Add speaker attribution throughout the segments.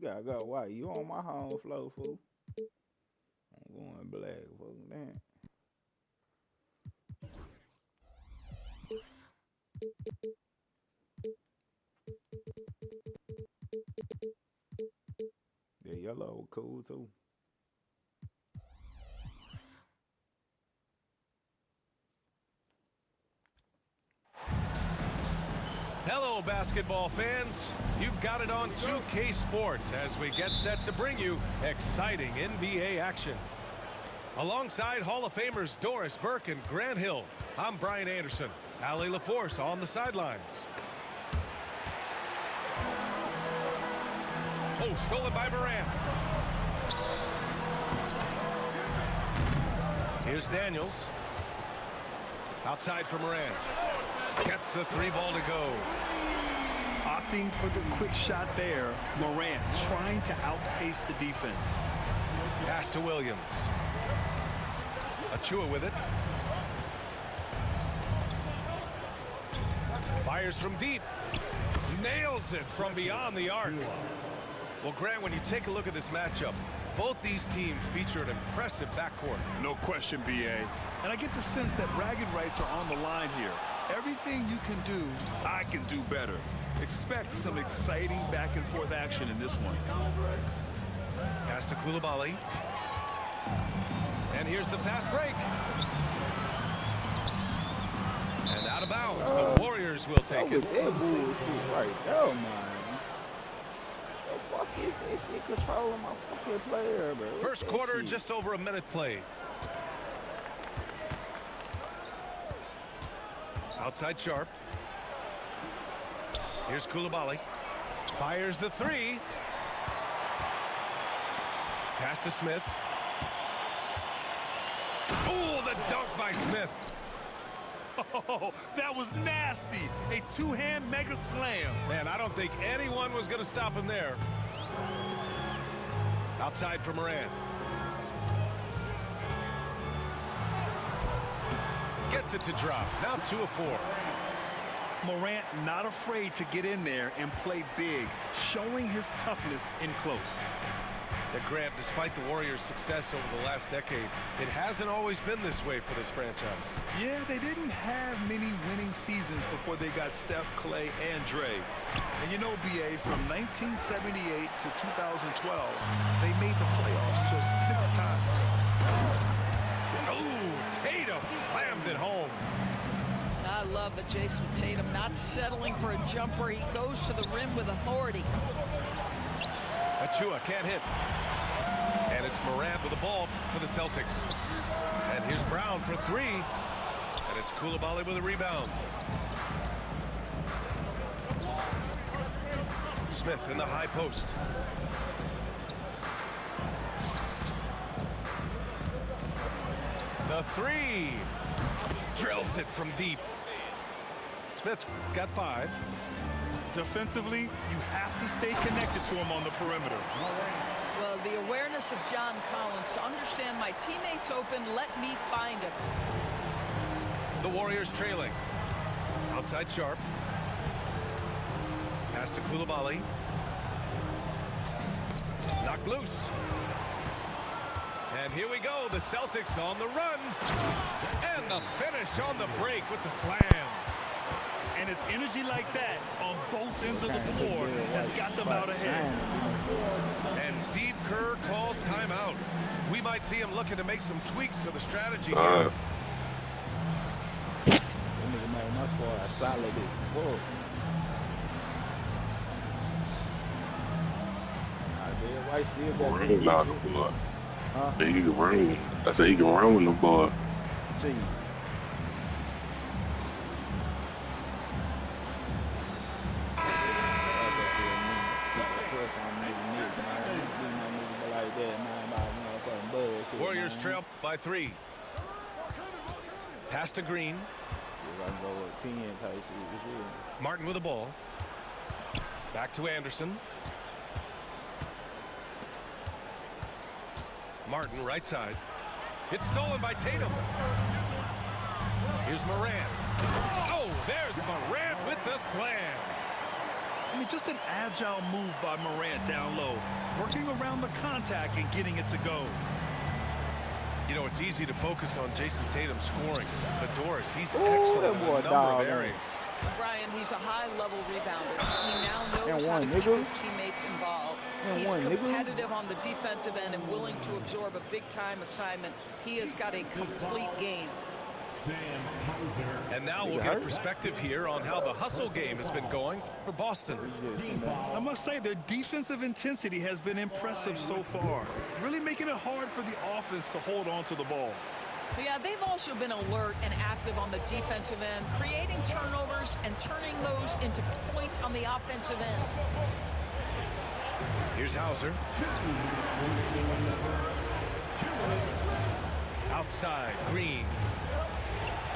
Speaker 1: gotta go white. You on my home floor, fool. I'm going black, fool. Damn. The yellow cool too.
Speaker 2: Hello, basketball fans. You've got it on 2K Sports as we get set to bring you exciting NBA action. Alongside Hall of Famers Doris Burke and Grant Hill, I'm Brian Anderson. Allie LaForce on the sidelines. Oh, stolen by Moran. Here's Daniels. Outside for Moran. Gets the three ball to go.
Speaker 3: Opting for the quick shot there. Morant trying to outpace the defense.
Speaker 2: Pass to Williams. Achua with it. Fires from deep. Nails it from beyond the arc. Well, Grant, when you take a look at this matchup, both these teams feature an impressive backcourt.
Speaker 3: No question, BA. And I get the sense that bragging rights are on the line here. Everything you can do, I can do better. Expect some exciting back-and-forth action in this one.
Speaker 2: Pass to Coulibaly. And here's the fast break. And out of bounds. The Warriors will take it.
Speaker 1: That bullshit right there, man. The fuck is this shit controlling my fucking player, bro?
Speaker 2: First quarter, just over a minute played. Outside Sharp. Here's Coulibaly. Fires the three. Pass to Smith. Oh, the dunk by Smith.
Speaker 3: Oh, that was nasty. A two-hand mega slam.
Speaker 2: Man, I don't think anyone was going to stop him there. Outside for Moran. Gets it to drop. Now 2 of 4.
Speaker 3: Morant not afraid to get in there and play big, showing his toughness in close.
Speaker 2: Yeah, Grant, despite the Warriors' success over the last decade, it hasn't always been this way for this franchise.
Speaker 3: Yeah, they didn't have many winning seasons before they got Steph, Clay, and Dre. And you know, BA, from 1978 to 2012, they made the playoffs just 6 times.
Speaker 2: Oh, Tatum slams it home.
Speaker 4: I love that Jason Tatum not settling for a jumper. He goes to the rim with authority.
Speaker 2: Achua can't hit. And it's Morant with the ball for the Celtics. And here's Brown for 3. And it's Coulibaly with a rebound. Smith in the high post. The 3. Drills it from deep. Smith's got 5.
Speaker 3: Defensively, you have to stay connected to him on the perimeter.
Speaker 4: Well, the awareness of John Collins to understand my teammates open, let me find him.
Speaker 2: The Warriors trailing. Outside Sharp. Pass to Coulibaly. Knocked loose. And here we go, the Celtics on the run. And the finish on the break with the slam.
Speaker 3: And it's energy like that on both ends of the floor that's got them out ahead.
Speaker 2: And Steve Kerr calls timeout. We might see him looking to make some tweaks to the strategy here.
Speaker 1: That nigga made my squad solid as fuck. White still got
Speaker 5: Ring out the boy.
Speaker 1: Huh?
Speaker 5: He can ring. I said he can run with the boy.
Speaker 1: Gee.
Speaker 2: Warriors trail by 3. Pass to Green. Martin with the ball. Back to Anderson. Martin right side. It's stolen by Tatum. Here's Moran. Oh, there's Moran with the slam.
Speaker 3: I mean, just an agile move by Morant down low. working around the contact and getting it to go.
Speaker 2: You know, it's easy to focus on Jason Tatum scoring, but Doris, he's
Speaker 1: Ooh,
Speaker 2: excellent
Speaker 1: that
Speaker 2: in
Speaker 1: boy
Speaker 2: a number
Speaker 1: dog,
Speaker 2: of
Speaker 1: man.
Speaker 2: areas.
Speaker 4: Brian, he's a high-level rebounder. He now knows
Speaker 1: And
Speaker 4: how to
Speaker 1: one,
Speaker 4: keep
Speaker 1: nigga.
Speaker 4: his teammates involved.
Speaker 1: And
Speaker 4: He's
Speaker 1: one, nigga.
Speaker 4: competitive on the defensive end and willing to absorb a big-time assignment. He has got a complete game.
Speaker 2: And now we'll get a perspective here on how the hustle game has been going for Boston.
Speaker 3: I must say their defensive intensity has been impressive so far, really making it hard for the offense to hold on to the ball.
Speaker 4: Yeah, they've also been alert and active on the defensive end, creating turnovers and turning those into points on the offensive end.
Speaker 2: Here's Hauser. Outside, Green.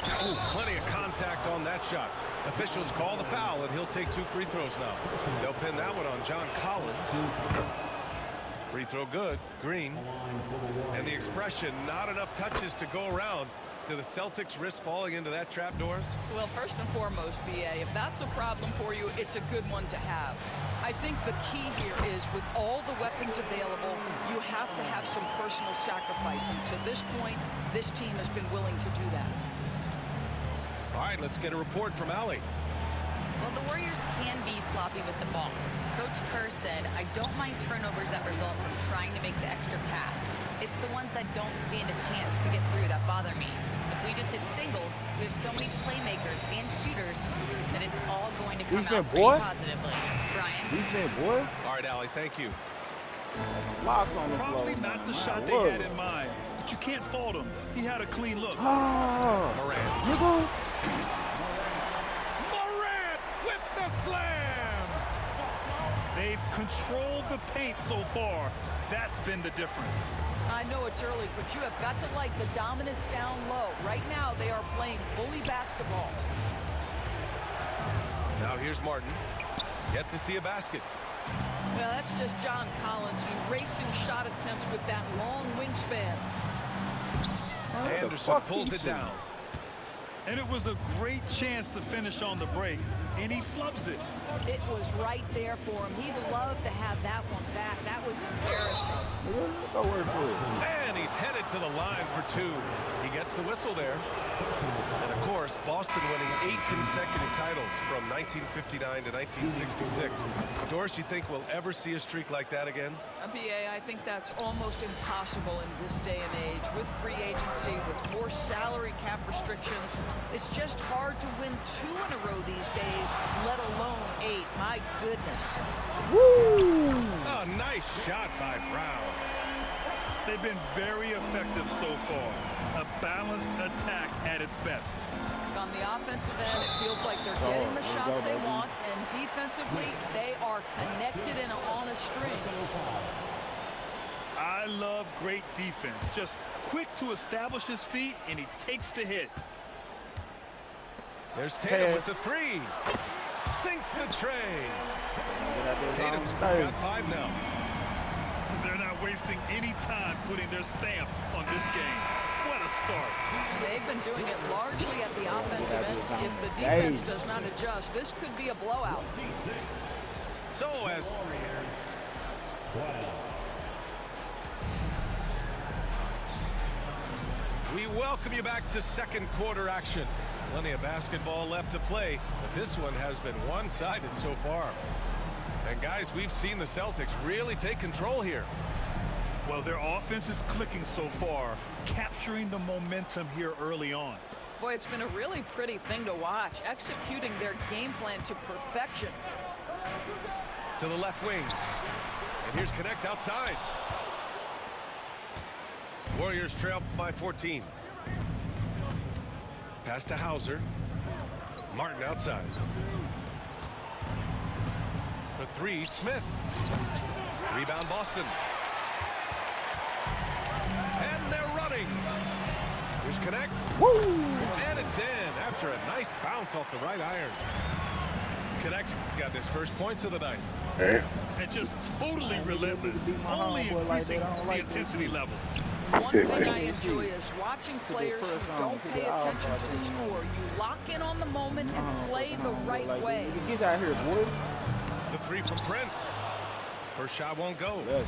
Speaker 2: Ooh, plenty of contact on that shot. Officials call the foul, and he'll take 2 free throws now. They'll pin that one on John Collins. Free throw good, Green. And the expression, not enough touches to go around. Do the Celtics risk falling into that trap, Doris?
Speaker 4: Well, first and foremost, BA, if that's a problem for you, it's a good one to have. I think the key here is with all the weapons available, you have to have some personal sacrifice. And to this point, this team has been willing to do that.
Speaker 2: All right, let's get a report from Allie.
Speaker 6: Well, the Warriors can be sloppy with the ball. Coach Kerr said, I don't mind turnovers that result from trying to make the extra pass. It's the ones that don't stand a chance to get through that bother me. If we just hit singles, we have so many playmakers and shooters that it's all going to come out pretty positively. Brian?
Speaker 1: Defense, boy.
Speaker 2: All right, Allie, thank you.
Speaker 1: Locked on the
Speaker 3: Probably
Speaker 1: floor,
Speaker 3: not
Speaker 1: man.
Speaker 3: the shot
Speaker 1: Man,
Speaker 3: they
Speaker 1: whoa.
Speaker 3: had in mind, but you can't fault him. He had a clean look.
Speaker 1: Ah,
Speaker 2: Morant.
Speaker 1: nigga.
Speaker 2: Morant with the slam!
Speaker 3: They've controlled the paint so far. That's been the difference.
Speaker 4: I know it's early, but you have got to like the dominance down low. Right now, they are playing bully basketball.
Speaker 2: Now here's Martin. Yet to see a basket.
Speaker 4: Well, that's just John Collins erasing shot attempts with that long wingspan.
Speaker 1: What the
Speaker 2: Anderson
Speaker 1: fuck
Speaker 2: pulls
Speaker 1: he
Speaker 2: it
Speaker 1: shooting?
Speaker 2: down.
Speaker 3: And it was a great chance to finish on the break, and he flubs it.
Speaker 4: It was right there for him. He'd love to have that one back. That was embarrassing.
Speaker 1: Nigga, go work for it.
Speaker 2: And he's headed to the line for 2. He gets the whistle there. And of course, Boston winning 8 consecutive titles from 1959 to 1966. Doris, you think we'll ever see a streak like that again?
Speaker 4: BA, I think that's almost impossible in this day and age. With free agency, with more salary cap restrictions, it's just hard to win 2 in a row these days, let alone 8. My goodness.
Speaker 1: Woo!
Speaker 2: Oh, nice shot by Brown.
Speaker 3: They've been very effective so far. A balanced attack at its best.
Speaker 4: On the offensive end, it feels like they're getting the shots they want, and defensively, they are connected and on a string.
Speaker 3: I love great defense. Just quick to establish his feet, and he takes the hit.
Speaker 2: There's Tatum with the 3. Sinks the tray. Tatum's got 5 now.
Speaker 3: They're not wasting any time putting their stamp on this game. What a start.
Speaker 4: They've been doing it largely at the offensive end. If the defense does not adjust, this could be a blowout.
Speaker 2: So as we welcome you back to second quarter action. Plenty of basketball left to play, but this one has been one-sided so far. And guys, we've seen the Celtics really take control here.
Speaker 3: Well, their offense is clicking so far, capturing the momentum here early on.
Speaker 4: Boy, it's been a really pretty thing to watch, executing their game plan to perfection.
Speaker 2: To the left wing. And here's Connect outside. Warriors trail by 14. Pass to Hauser. Martin outside. For 3, Smith. Rebound Boston. And they're running. Here's Connect.
Speaker 1: Woo!
Speaker 2: And it's in after a nice bounce off the right iron. Connect's got his first points of the night.
Speaker 3: And just totally relentless, only increasing the intensity level.
Speaker 4: One thing I enjoy is watching players who don't pay attention to the score. You lock in on the moment and play the right way.
Speaker 1: Get out here, boy.
Speaker 2: The 3 from Prince. First shot won't go.
Speaker 1: Look.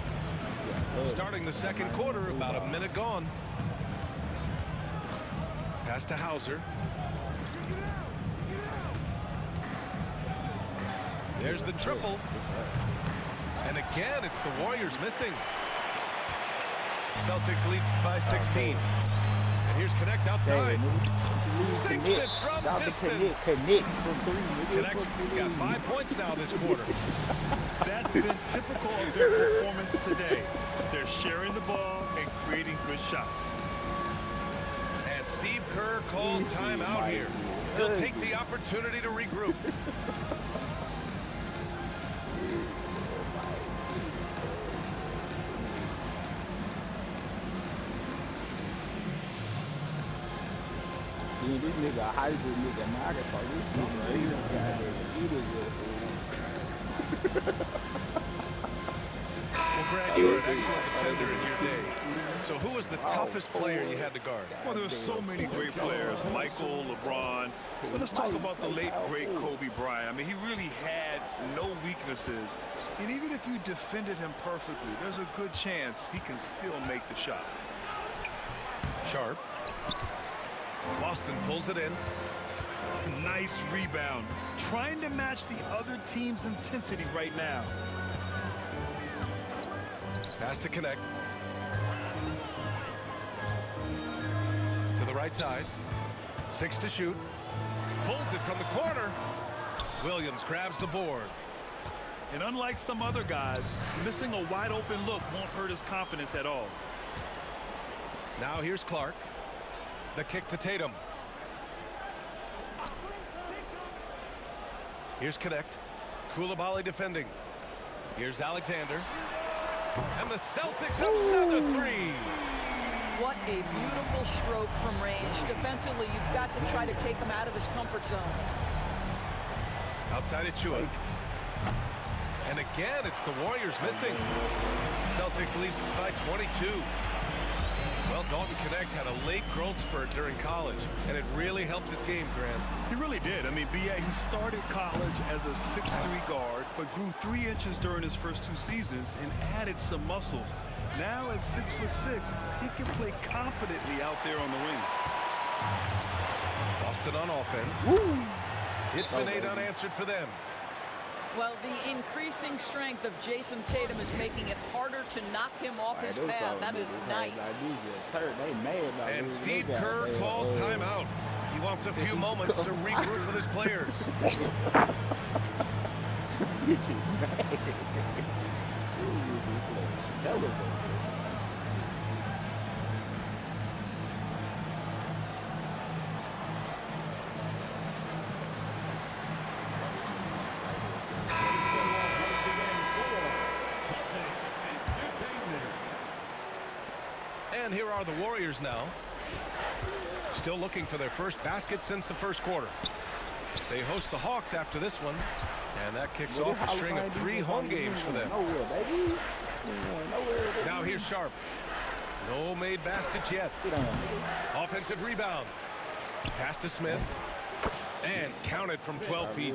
Speaker 2: Starting the second quarter, about a minute gone. Pass to Hauser. There's the triple. And again, it's the Warriors missing. Celtics lead by 16. And here's Connect outside. Sinks it from distance. Connect's got 5 points now this quarter.
Speaker 3: That's been typical of their performance today. They're sharing the ball and creating good shots.
Speaker 2: And Steve Kerr calls timeout here. He'll take the opportunity to regroup.
Speaker 1: This nigga a hybrid nigga. Now I can talk this shit. Right? He done got
Speaker 2: Well, Grant, you were an excellent defender in your day. So who was the toughest player you had to guard?
Speaker 3: Well, there's so many great players. Michael, LeBron. But let's talk about the late, great Kobe Bryant. I mean, he really had no weaknesses. And even if you defended him perfectly, there's a good chance he can still make the shot.
Speaker 2: Sharp. Boston pulls it in.
Speaker 3: Nice rebound. Trying to match the other team's intensity right now.
Speaker 2: Pass to Connect. To the right side. 6 to shoot. Pulls it from the corner. Williams grabs the board.
Speaker 3: And unlike some other guys, missing a wide open look won't hurt his confidence at all.
Speaker 2: Now here's Clark. The kick to Tatum. Here's Connect. Koulibaly defending. Here's Alexander. And the Celtics another three.
Speaker 4: What a beautiful stroke from range. Defensively, you've got to try to take him out of his comfort zone.
Speaker 2: Outside Achua. And again, it's the Warriors missing. Celtics lead by 22. Well, Dalton Connect had a late growth spurt during college, and it really helped his game, Grant.
Speaker 3: He really did. I mean, B.A., he started college as a 6'3" guard, but grew 3 inches during his first 2 seasons and added some muscles. Now at 6'6", he can play confidently out there on the wing.
Speaker 2: Boston on offense. It's been 8 unanswered for them.
Speaker 4: Well, the increasing strength of Jason Tatum is making it harder to knock him off his path. That is nice.
Speaker 2: And Steve Kerr calls timeout. He wants a few moments to regroup with his players. And here are the Warriors now. Still looking for their first basket since the first quarter. They host the Hawks after this one. And that kicks off a string of 3 home games for them. Now here's Sharp. No made baskets yet. Offensive rebound. Pass to Smith. And counted from 12 feet.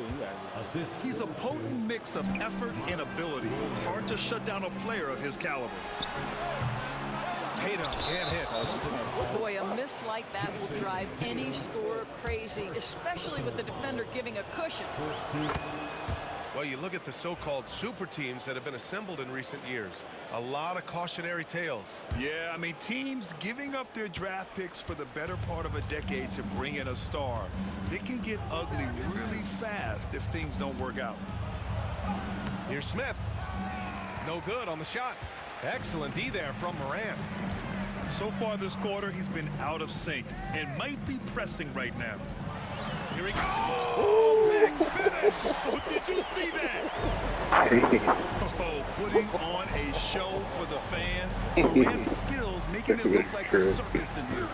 Speaker 3: He's a potent mix of effort and ability. Hard to shut down a player of his caliber.
Speaker 2: Tatum can't hit.
Speaker 4: Boy, a miss like that will drive any scorer crazy, especially with the defender giving a cushion.
Speaker 2: Well, you look at the so-called super teams that have been assembled in recent years. A lot of cautionary tales.
Speaker 3: Yeah, I mean, teams giving up their draft picks for the better part of a decade to bring in a star. It can get ugly really fast if things don't work out.
Speaker 2: Here's Smith. No good on the shot. Excellent D there from Morant.
Speaker 3: So far this quarter, he's been out of sync and might be pressing right now.
Speaker 2: Here he goes. Oh, big finish.
Speaker 3: Oh, did you see that? Oh, putting on a show for the fans. Morant's skills making it look like a circus in here.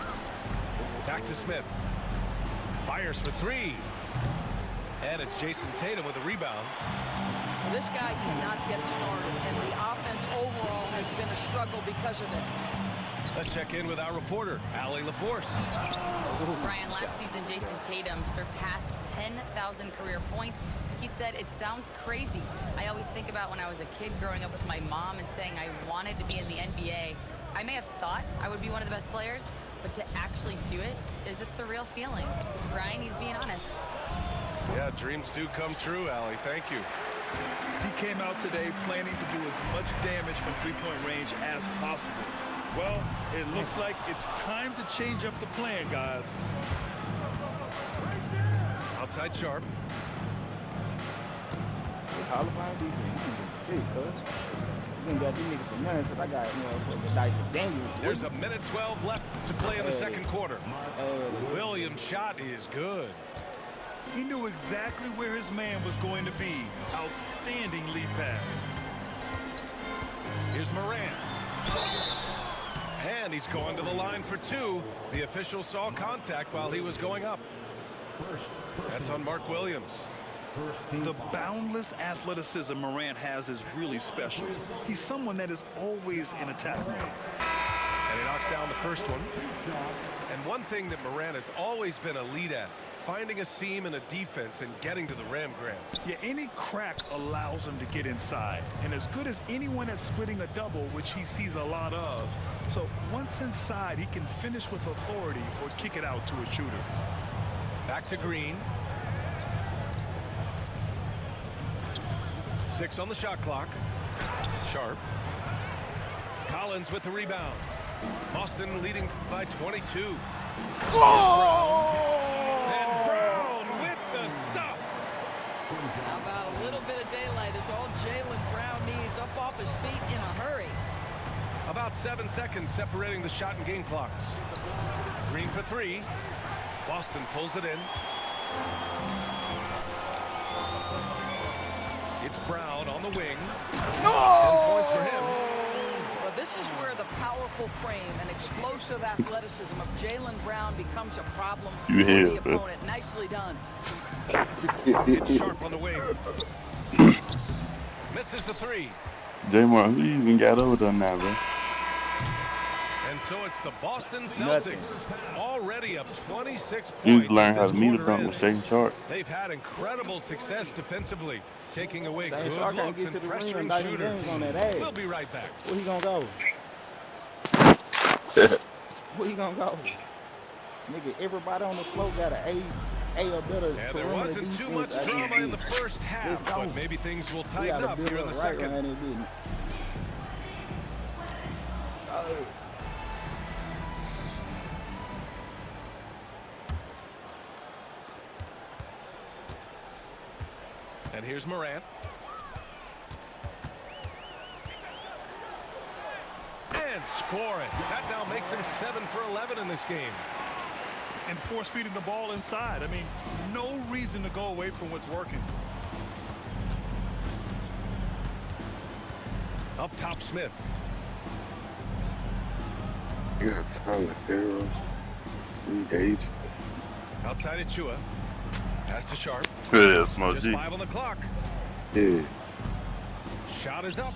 Speaker 2: Back to Smith. Fires for 3. And it's Jason Tatum with a rebound.
Speaker 4: This guy cannot get started, and the offense overall has been a struggle because of it.
Speaker 2: Let's check in with our reporter, Allie LaForce.
Speaker 6: Brian, last season, Jason Tatum surpassed 10,000 career points. He said, "It sounds crazy. I always think about when I was a kid growing up with my mom and saying I wanted to be in the NBA. I may have thought I would be one of the best players, but to actually do it is a surreal feeling." Brian, he's being honest.
Speaker 2: Yeah, dreams do come true, Allie. Thank you.
Speaker 3: He came out today planning to do as much damage from three-point range as possible. Well, it looks like it's time to change up the plan, guys.
Speaker 2: Outside Sharp.
Speaker 1: Hall of Fame defense. Shit, cuz. You ain't got these niggas for nothing because I got, the Dice Daniel.
Speaker 2: There's a minute 12 left to play in the second quarter. Williams' shot is good.
Speaker 3: He knew exactly where his man was going to be. Outstanding lead pass.
Speaker 2: Here's Moran. And he's going to the line for two. The official saw contact while he was going up. That's on Mark Williams.
Speaker 3: The boundless athleticism Morant has is really special. He's someone that is always in attack mode.
Speaker 2: And he knocks down the first one. And one thing that Morant has always been a lead at, finding a seam in a defense and getting to the rim, Graham.
Speaker 3: Yeah, any crack allows him to get inside. And as good as anyone at splitting a double, which he sees a lot of. So once inside, he can finish with authority or kick it out to a shooter.
Speaker 2: Back to Green. 6 on the shot clock. Sharp. Collins with the rebound. Boston leading by 22. And Brown with the stuff.
Speaker 4: How about a little bit of daylight is all Jaylen Brown needs, up off his feet in a hurry.
Speaker 2: About 7 seconds separating the shot and game clocks. Green for 3. Boston pulls it in. It's Brown on the wing. 10 points for him.
Speaker 4: Well, this is where the powerful frame and explosive athleticism of Jaylen Brown becomes a problem for the opponent. Nicely done.
Speaker 2: It's Sharp on the wing. Misses the 3.
Speaker 5: J-Mar, who you even got over there now, bro?
Speaker 2: And so it's the Boston Celtics already up 26 points.
Speaker 5: You learn how to meet a bump with Shane Sharp.
Speaker 2: They've had incredible success defensively, taking away
Speaker 1: Shane
Speaker 2: good
Speaker 1: Sharp can't
Speaker 2: looks
Speaker 1: get
Speaker 2: and
Speaker 1: to the rim,
Speaker 2: pressuring
Speaker 1: Dyson
Speaker 2: shooters.
Speaker 1: Daniels on that ass.
Speaker 2: We'll be right back.
Speaker 1: Where he gonna go? Where he gonna go? Nigga, everybody on the floor got an A or better.
Speaker 2: Yeah, there wasn't too much drama in the first half, but maybe things will tighten up here in the second. And here's Morant. And scoring. That now makes him 7 for 11 in this game.
Speaker 3: And force feeding the ball inside. I mean, no reason to go away from what's working.
Speaker 2: Up top, Smith.
Speaker 5: You got Tyler Hero. Engage.
Speaker 2: Outside Achua. Pass to Sharp.
Speaker 5: Yeah, Smoke
Speaker 2: Just
Speaker 5: G.
Speaker 2: 5 on the clock.
Speaker 5: Yeah.
Speaker 2: Shot is up.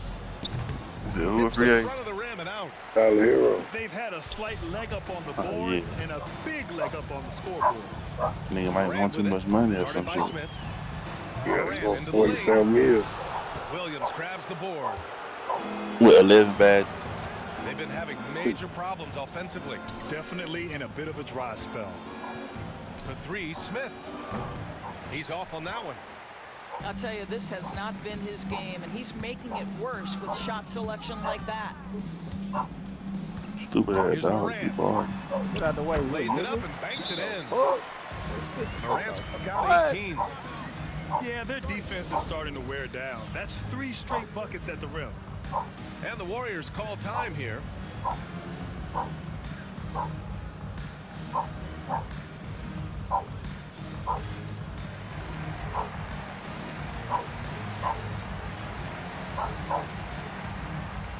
Speaker 5: Is it who
Speaker 2: It's
Speaker 5: free
Speaker 2: the
Speaker 5: agent?
Speaker 2: front of the rim and out.
Speaker 5: Tyler Hero.
Speaker 3: They've had a slight leg up on the
Speaker 5: Oh,
Speaker 3: boards
Speaker 5: yeah.
Speaker 3: and a big leg up on the scoreboard.
Speaker 5: Nigga might
Speaker 2: Morant
Speaker 5: want too
Speaker 2: with
Speaker 5: much
Speaker 2: it.
Speaker 5: money or
Speaker 2: Guarded
Speaker 5: some
Speaker 2: by
Speaker 5: shit.
Speaker 2: Smith.
Speaker 5: You
Speaker 2: Morant
Speaker 5: gotta go
Speaker 2: into the
Speaker 5: 47 mil.
Speaker 2: Williams grabs the board.
Speaker 5: With 11 badges.
Speaker 2: They've been having major problems offensively.
Speaker 3: Definitely in a bit of a dry spell.
Speaker 2: For 3, Smith. He's off on that one.
Speaker 4: I'll tell you, this has not been his game, and he's making it worse with shot selection like that.
Speaker 5: Stupid ass
Speaker 2: Here's
Speaker 5: dog.
Speaker 2: Morant.
Speaker 5: Keep on.
Speaker 1: Get out the way.
Speaker 2: Lays it up and banks it in.
Speaker 1: Oh.
Speaker 2: Morant's got 18.
Speaker 3: Yeah, their defense is starting to wear down. That's 3 straight buckets at the rim.
Speaker 2: And the Warriors call time here.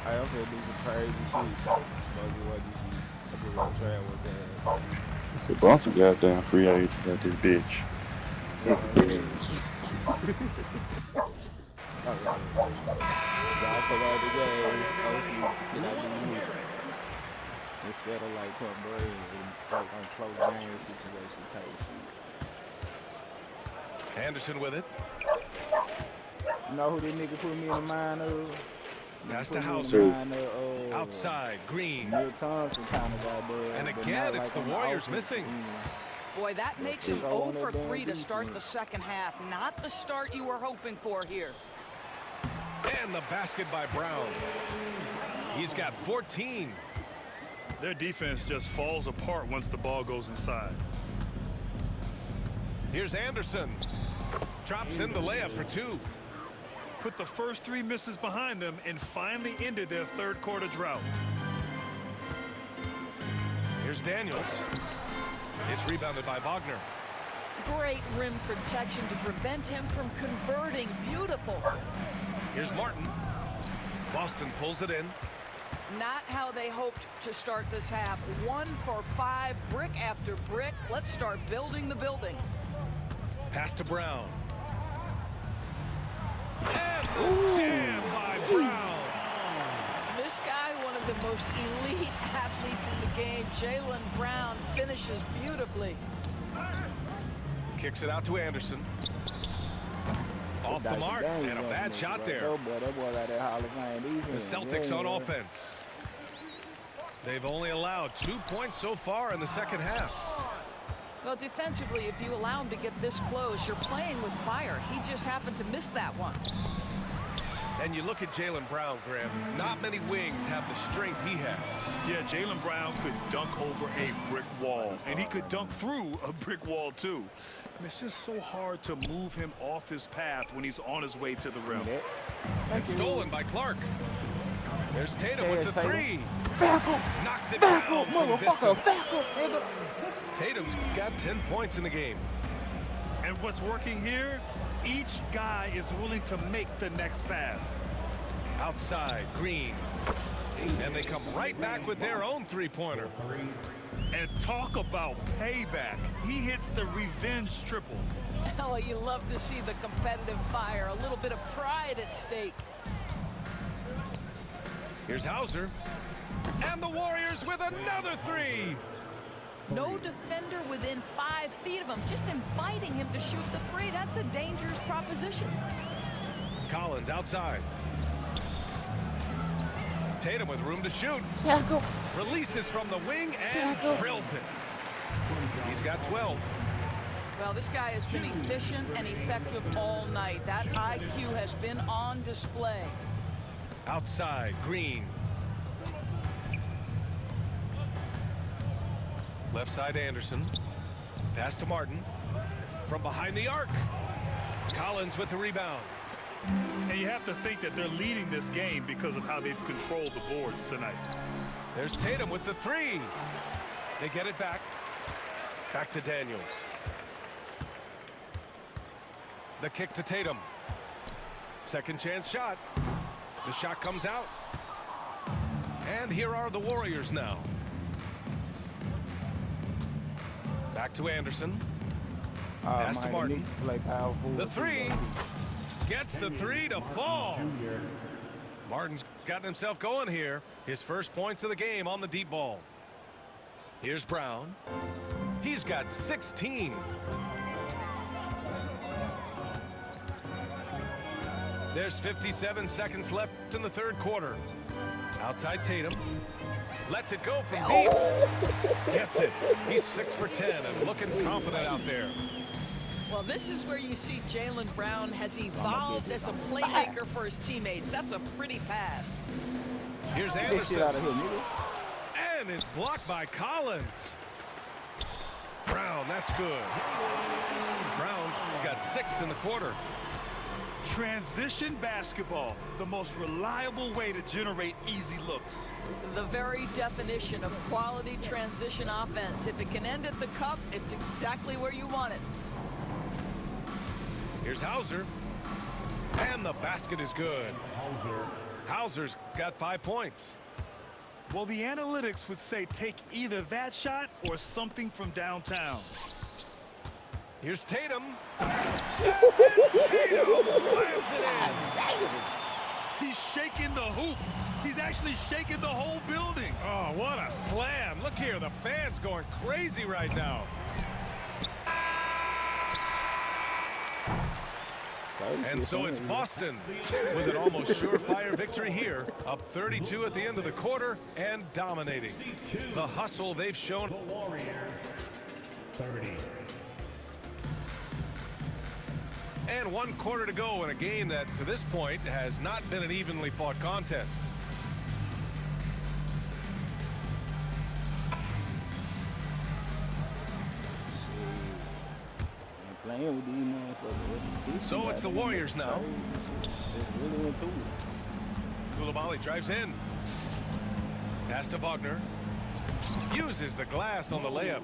Speaker 1: I also do some crazy shit.
Speaker 5: It's a bunch of goddamn free agents at this bitch.
Speaker 1: put bread in like on close game situation type shit.
Speaker 2: Anderson with it.
Speaker 1: You know who this nigga put me in the mind of?
Speaker 2: Pass
Speaker 1: Put
Speaker 2: to
Speaker 1: me in the
Speaker 2: Hauser.
Speaker 1: mind of,
Speaker 2: Outside, Green.
Speaker 1: Neil Thompson kind of goddamn.
Speaker 2: And
Speaker 1: but
Speaker 2: again,
Speaker 1: not
Speaker 2: it's
Speaker 1: like
Speaker 2: the
Speaker 1: on
Speaker 2: Warriors
Speaker 1: offensive
Speaker 2: missing.
Speaker 1: end.
Speaker 4: Boy, that makes him 0 for 3 to start the second half. Not the start you were hoping for here.
Speaker 2: And the basket by Brown. He's got 14.
Speaker 3: Their defense just falls apart once the ball goes inside.
Speaker 2: Here's Anderson. Drops in the layup for 2.
Speaker 3: Put the first 3 misses behind them and finally ended their third quarter drought.
Speaker 2: Here's Daniels. It's rebounded by Wagner.
Speaker 4: Great rim protection to prevent him from converting. Beautiful.
Speaker 2: Here's Martin. Boston pulls it in.
Speaker 4: Not how they hoped to start this half. 1 for 5, brick after brick. Let's start building the building.
Speaker 2: Pass to Brown. And the jam by Brown.
Speaker 4: This guy, one of the most elite athletes in the game, Jaylen Brown, finishes beautifully.
Speaker 2: Kicks it out to Anderson. Off the mark, and a bad shot there.
Speaker 1: That boy got that Hall of Fame
Speaker 2: The
Speaker 1: defense.
Speaker 2: Celtics on offense. They've only allowed 2 points so far in the second half.
Speaker 4: Well, defensively, if you allow him to get this close, you're playing with fire. He just happened to miss that one.
Speaker 2: And you look at Jaylen Brown, Graham. Not many wings have the strength he has.
Speaker 3: Yeah, Jaylen Brown could dunk over a brick wall, and he could dunk through a brick wall, too. And it's just so hard to move him off his path when he's on his way to the rim.
Speaker 2: It's stolen by Clark. There's Tatum with the 3. Knocks it
Speaker 1: Back
Speaker 2: down
Speaker 1: up,
Speaker 2: from
Speaker 1: motherfucker.
Speaker 2: distance.
Speaker 1: Back up, nigga.
Speaker 2: Tatum's got 10 points in the game.
Speaker 3: And what's working here? Each guy is willing to make the next pass.
Speaker 2: Outside, Green. And they come right back with their own 3-pointer.
Speaker 3: And talk about payback. He hits the revenge triple.
Speaker 4: Oh, you love to see the competitive fire. A little bit of pride at stake.
Speaker 2: Here's Hauser. And the Warriors with another 3.
Speaker 4: No defender within 5 feet of him. Just inviting him to shoot the 3. That's a dangerous proposition.
Speaker 2: Collins outside. Tatum with room to shoot. Releases from the wing and drills it. He's got 12.
Speaker 4: Well, this guy has been efficient and effective all night. That IQ has been on display.
Speaker 2: Outside, Green. Left side, Anderson. Pass to Martin. From behind the arc. Collins with the rebound.
Speaker 3: And you have to think that they're leading this game because of how they've controlled the boards tonight.
Speaker 2: There's Tatum with the 3. They get it back. Back to Daniels. The kick to Tatum. Second chance shot. The shot comes out. And here are the Warriors now. Back to Anderson. Pass to Martin. The 3. Gets the 3 to fall. Martin's gotten himself going here. His first points of the game on the deep ball. Here's Brown. He's got 16. There's 57 seconds left in the third quarter. Outside Tatum. Lets it go from deep. Gets it. He's 6 for 10 and looking confident out there.
Speaker 4: Well, this is where you see Jaylen Brown has evolved as a playmaker for his teammates. That's a pretty pass.
Speaker 2: Here's
Speaker 1: Get
Speaker 2: Anderson.
Speaker 1: shit out of here, nigga.
Speaker 2: And it's blocked by Collins. Brown, that's good. Brown's got 6 in the quarter.
Speaker 3: Transition basketball, the most reliable way to generate easy looks.
Speaker 4: The very definition of quality transition offense. If it can end at the cup, it's exactly where you want it.
Speaker 2: Here's Hauser. And the basket is good. Hauser's got 5 points.
Speaker 3: Well, the analytics would say take either that shot or something from downtown.
Speaker 2: Here's Tatum. And Tatum slams it in.
Speaker 3: He's shaking the hoop. He's actually shaking the whole building.
Speaker 2: Oh, what a slam. Look here, the fans going crazy right now. And so it's Boston with an almost surefire victory here, up 32 at the end of the quarter and dominating. The hustle they've shown.
Speaker 7: The Warriors, 30.
Speaker 2: And 1 quarter to go in a game that to this point has not been an evenly fought contest.
Speaker 1: Playing with these motherfuckers.
Speaker 2: So it's the Warriors now.
Speaker 1: Just really into it.
Speaker 2: Koulibaly drives in. Pass to Wagner. Uses the glass on the layup.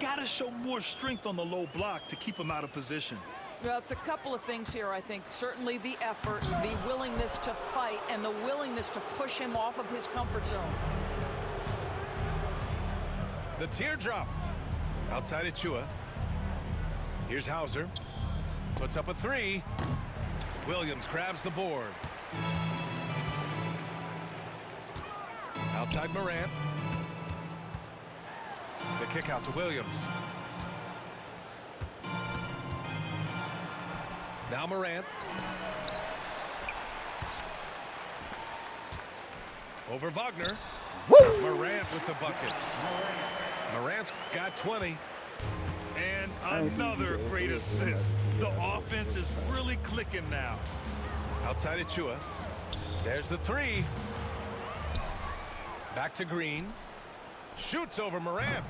Speaker 3: Gotta show more strength on the low block to keep him out of position.
Speaker 4: Well, it's a couple of things here, I think. Certainly the effort, the willingness to fight, and the willingness to push him off of his comfort zone.
Speaker 2: The teardrop. Outside Achua. Here's Hauser. Puts up a 3. Williams grabs the board. Outside Morant. The kick out to Williams. Now Morant. Over Wagner. Morant with the bucket. Morant's got 20.
Speaker 3: And another great assist. The offense is really clicking now.
Speaker 2: Outside Achua. There's the 3. Back to Green. Shoots over Morant.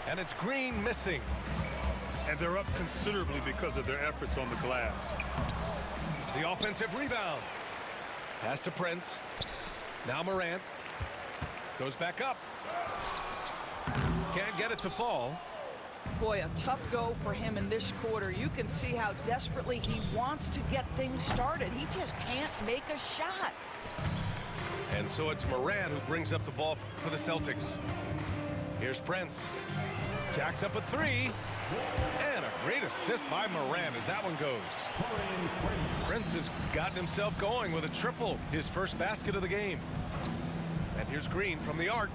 Speaker 2: And it's Green missing.
Speaker 3: And they're up considerably because of their efforts on the glass.
Speaker 2: The offensive rebound. Pass to Prince. Now Morant. Goes back up. Can't get it to fall.
Speaker 4: Boy, a tough go for him in this quarter. You can see how desperately he wants to get things started. He just can't make a shot.
Speaker 2: And so it's Morant who brings up the ball for the Celtics. Here's Prince. Jacks up a 3. And a great assist by Morant as that one goes. Prince has gotten himself going with a triple, his first basket of the game. And here's Green from the arc.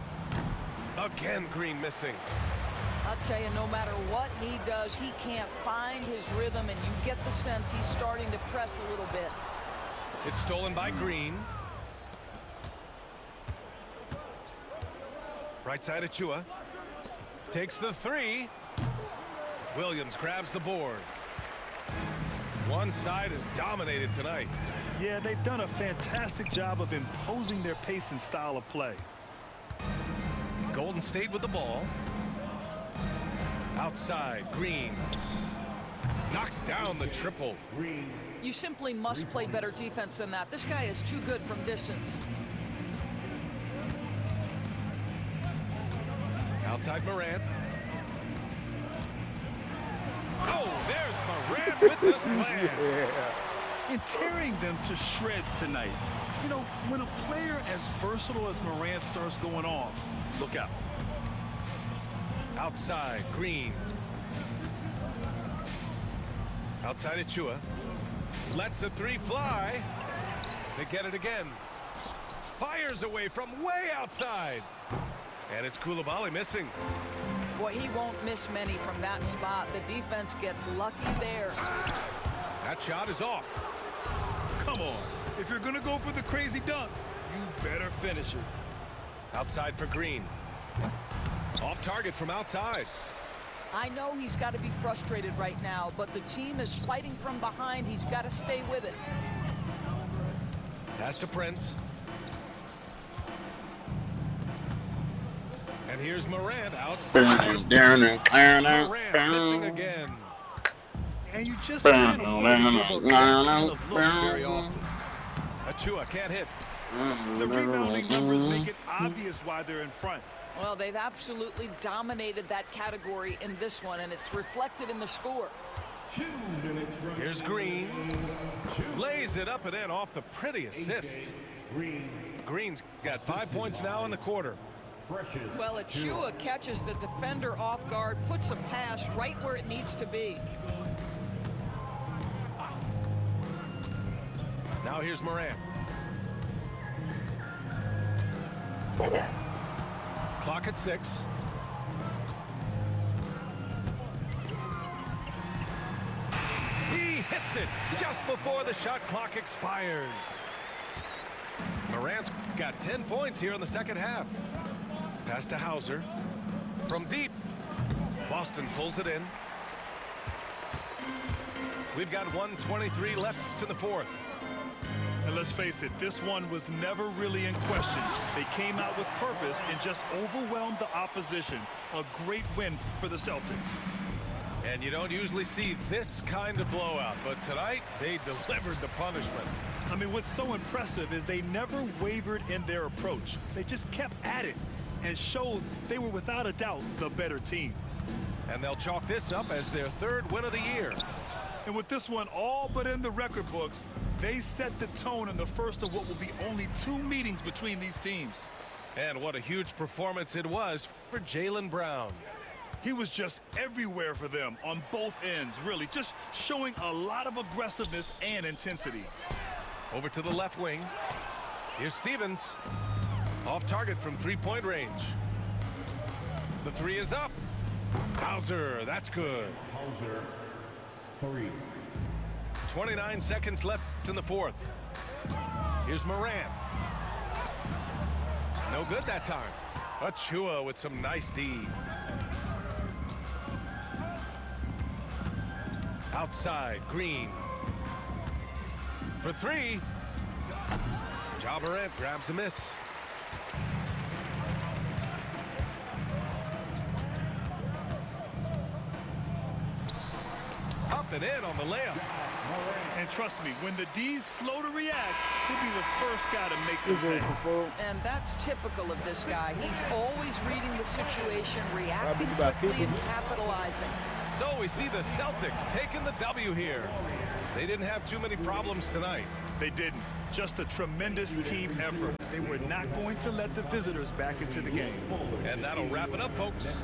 Speaker 2: Again, Green missing.
Speaker 4: I'll tell you, no matter what he does, he can't find his rhythm, and you get the sense he's starting to press a little bit.
Speaker 2: It's stolen by Green. Right side Achua. Takes the 3. Williams grabs the board. One side is dominated tonight.
Speaker 3: Yeah, they've done a fantastic job of imposing their pace and style of play.
Speaker 2: Golden State with the ball. Outside, Green. Knocks down the triple.
Speaker 4: You simply must play better defense than that. This guy is too good from distance.
Speaker 2: Outside Morant. Oh, there's Morant with the slam.
Speaker 3: And tearing them to shreds tonight. You know, when a player as versatile as Morant starts going off, look out.
Speaker 2: Outside, Green. Outside Achua. Lets the 3 fly. They get it again. Fires away from way outside. And it's Koulibaly missing.
Speaker 4: Boy, he won't miss many from that spot. The defense gets lucky there.
Speaker 2: That shot is off.
Speaker 3: Come on. If you're going to go for the crazy dunk, you better finish it.
Speaker 2: Outside for Green. Off target from outside.
Speaker 4: I know he's got to be frustrated right now, but the team is fighting from behind. He's got to stay with it.
Speaker 2: Pass to Prince. And here's Morant outside. Morant missing again.
Speaker 3: And you just can't afford to give up that kind of look very often.
Speaker 2: Achua can't hit.
Speaker 3: The rebounding numbers make it obvious why they're in front.
Speaker 4: Well, they've absolutely dominated that category in this one, and it's reflected in the score.
Speaker 2: Here's Green. Lays it up and in off the pretty assist. Green's got 5 points now in the quarter.
Speaker 4: Well, Achua catches the defender off guard, puts a pass right where it needs to be.
Speaker 2: Now here's Morant. Clock at 6. He hits it just before the shot clock expires. Morant's got 10 points here in the second half. Pass to Hauser. From deep. Boston pulls it in. We've got 1:23 left in the fourth.
Speaker 3: And let's face it, this one was never really in question. They came out with purpose and just overwhelmed the opposition. A great win for the Celtics.
Speaker 2: And you don't usually see this kind of blowout, but tonight they delivered the punishment.
Speaker 3: I mean, what's so impressive is they never wavered in their approach. They just kept at it and showed they were without a doubt the better team.
Speaker 2: And they'll chalk this up as their third win of the year.
Speaker 3: And with this one all but in the record books, they set the tone in the first of what will be only 2 meetings between these teams.
Speaker 2: And what a huge performance it was for Jaylen Brown.
Speaker 3: He was just everywhere for them on both ends, really, just showing a lot of aggressiveness and intensity.
Speaker 2: Over to the left wing. Here's Stevens. Off target from 3-point range. The 3 is up. Hauser, that's good.
Speaker 7: Hauser, 3.
Speaker 2: 29 seconds left in the fourth. Here's Morant. No good that time. Achua with some nice D. Outside, Green. For 3. Ja Morant grabs the miss. Up and in on the layup.
Speaker 3: And trust me, when the D's slow to react, he'll be the first guy to make the play.
Speaker 4: And that's typical of this guy. He's always reading the situation, reacting quickly and capitalizing.
Speaker 2: So we see the Celtics taking the W here. They didn't have too many problems tonight.
Speaker 3: They didn't. Just a tremendous team effort. They were not going to let the visitors back into the game.
Speaker 2: And that'll wrap it up, folks.